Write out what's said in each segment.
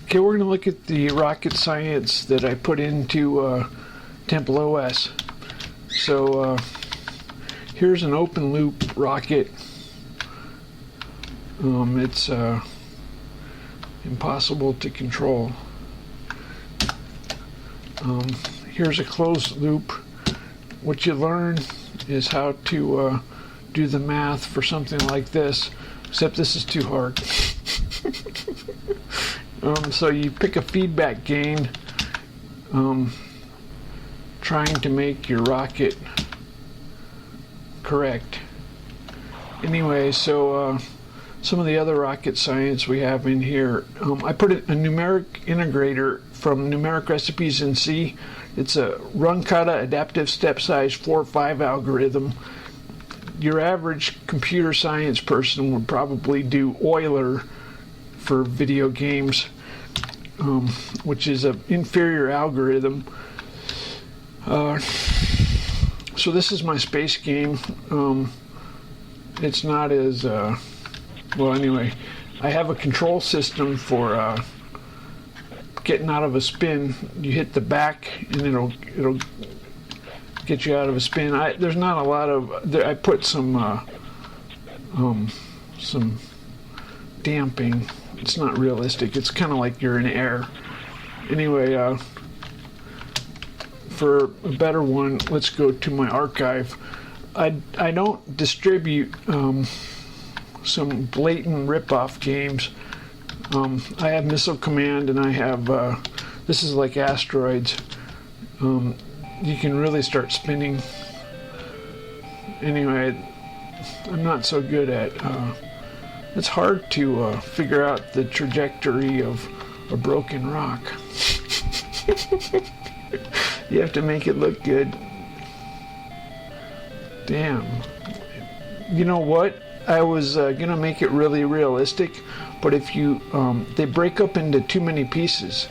Okay, we're going to look at the rocket science that I put into TempleOS. So here's an open loop rocket. It's impossible to control. Here's a closed loop. What you learn is how to do the math for something like this, except this is too hard. So you pick a feedback gain, trying to make your rocket correct. Anyway, so some of the other rocket science we have in here, I put a numeric integrator from Numeric Recipes in C. It's a run-kata adaptive step size 4-5 algorithm. Your average computer science person would probably do Euler for video games, which is an inferior algorithm. So this is my space game. It's not as well. Anyway, I have a control system for getting out of a spin. You hit the back, and it'll get you out of a spin. There's not a lot of. I put some damping. It's not realistic. It's kind of like you're in air. Anyway, for a better one, let's go to my archive. I don't distribute some blatant rip-off games. I have Missile Command, and I have this is like asteroids. You can really start spinning. Anyway, I'm not so good at. It's hard to figure out the trajectory of a broken rock. You have to make it look good. Damn. You know what? I was gonna make it really realistic, but if you they break up into too many pieces.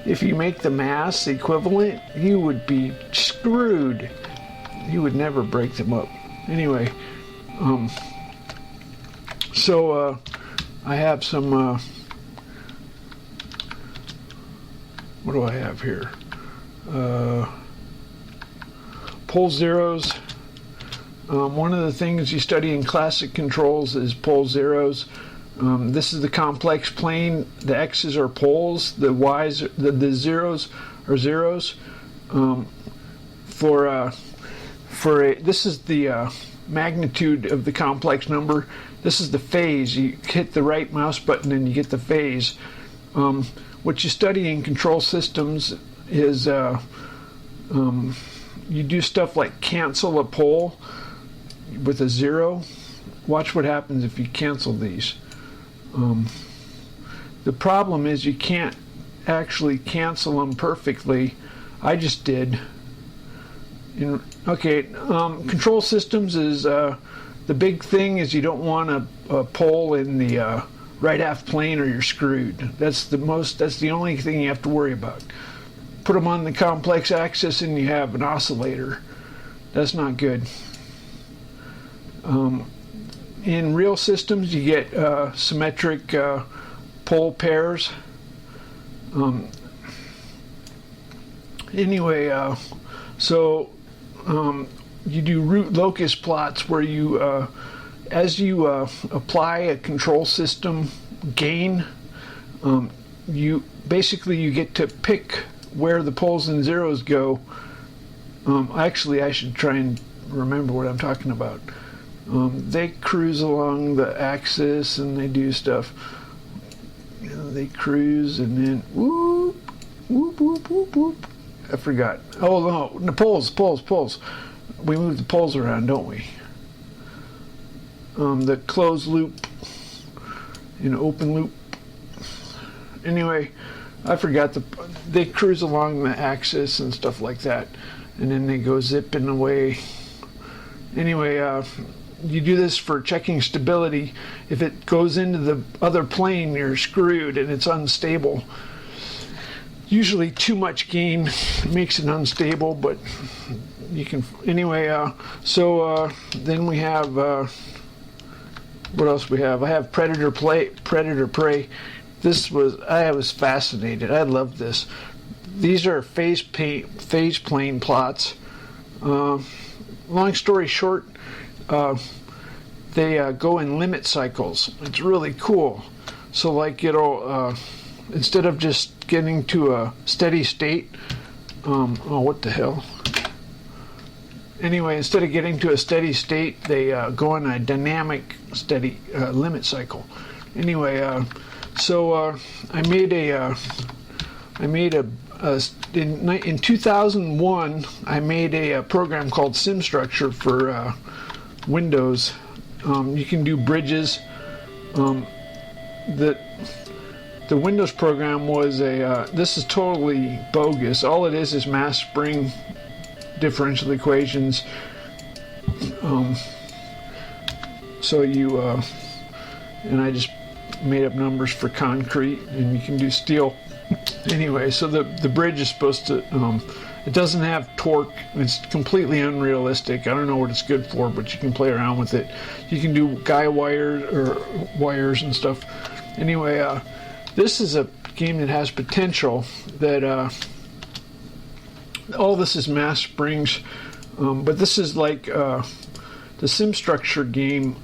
If you make the mass equivalent, you would be screwed. You would never break them up. Anyway, so I have some. What do I have here? Pole zeros. One of the things you study in classic controls is pole zeros. This is the complex plane. The x's are poles. The y's, the zeros are zeros. This is the magnitude of the complex number. This is the phase. You hit the right mouse button and you get the phase. What you study in control systems is you do stuff like cancel a pole with a zero. Watch what happens if you cancel these. The problem is you can't actually cancel them perfectly. I just did. Control systems is the big thing is you don't want a pole in the right half plane or you're screwed. That's the only thing you have to worry about. Put them on the complex axis and you have an oscillator. That's not good. In real systems you get symmetric pole pairs. You do root locus plots where you as you apply a control system gain, you get to pick where the poles and zeros go. Actually, I should try and remember what I'm talking about. They cruise along the axis and they do stuff. They cruise and then whoop, whoop, whoop, whoop, whoop. I forgot. Oh no, the poles. We move the poles around, don't we? The closed loop, open loop. Anyway, I forgot they cruise along the axis and stuff like that, and then they go zipping away. Anyway, you do this for checking stability. If it goes into the other plane, you're screwed and it's unstable. Usually too much gain makes it unstable, but you can anyway. Then we have what else we have? I have Predator Prey. I was fascinated. I love this. These are phase plane plots. Long story short, they go in limit cycles. It's really cool. So like it'll instead of just getting to a steady state, oh what the hell? Anyway, instead of getting to a steady state, they go in a dynamic steady limit cycle. Anyway, so I made in 2001 I made a program called SimStructure for Windows. You can do bridges. The Windows program was this is totally bogus. All it is mass spring differential equations. So you and I just made up numbers for concrete, and you can do steel. Anyway, so the bridge is supposed to it doesn't have torque. It's completely unrealistic. I don't know what it's good for, but you can play around with it. You can do guy wires or wires and stuff. Anyway, this is a game that has potential. That all this is mass springs, but this is like the SimStructure game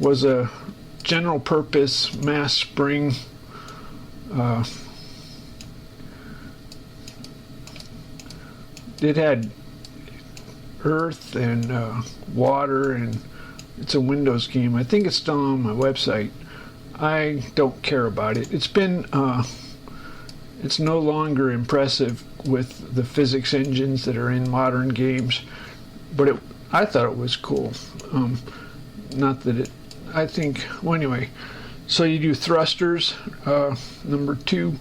was a general purpose mass spring. It had earth and water, and it's a Windows game. I think it's still on my website. I don't care about it. It's no longer impressive with the physics engines that are in modern games, but I thought it was cool. Not that it, I think, well anyway, so you do thrusters, number 2,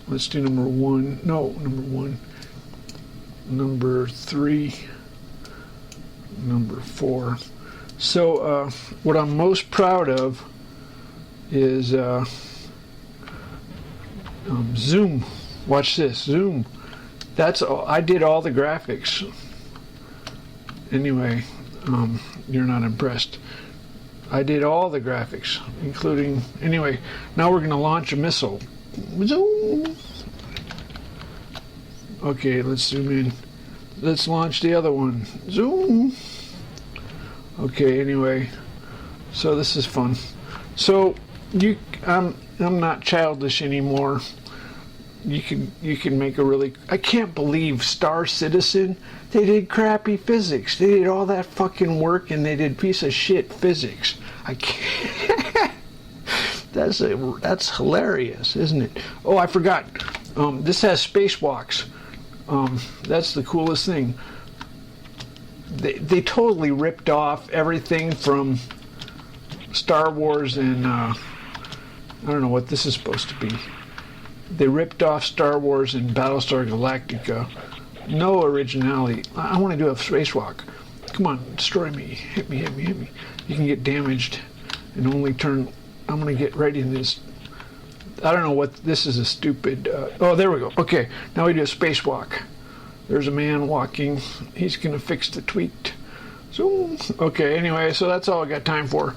let's do number 1, number 3, number 4. So what I'm most proud of is zoom. Watch this, zoom. That's all. I did all the graphics. Anyway, you're not impressed. I did all the graphics, including, anyway, now we're going to launch a missile. Zoom. Okay, let's zoom in. Let's launch the other one. Zoom. Okay, anyway, so this is fun. So I'm not childish anymore. You can make a really, I can't believe Star Citizen, they did crappy physics. They did all that fucking work and they did piece of shit physics. I can't. That's hilarious, isn't it? Oh, I forgot. This has spacewalks. That's the coolest thing. They totally ripped off everything from Star Wars and I don't know what this is supposed to be. They ripped off Star Wars and Battlestar Galactica. No originality. I want to do a spacewalk. Come on, destroy me. Hit me. You can get damaged and only turn. I'm going to get right in this. I don't know what. This is a stupid. Oh, there we go. Okay, now we do a spacewalk. There's a man walking. He's going to fix the tweaked. So, okay, anyway, so that's all I got time for.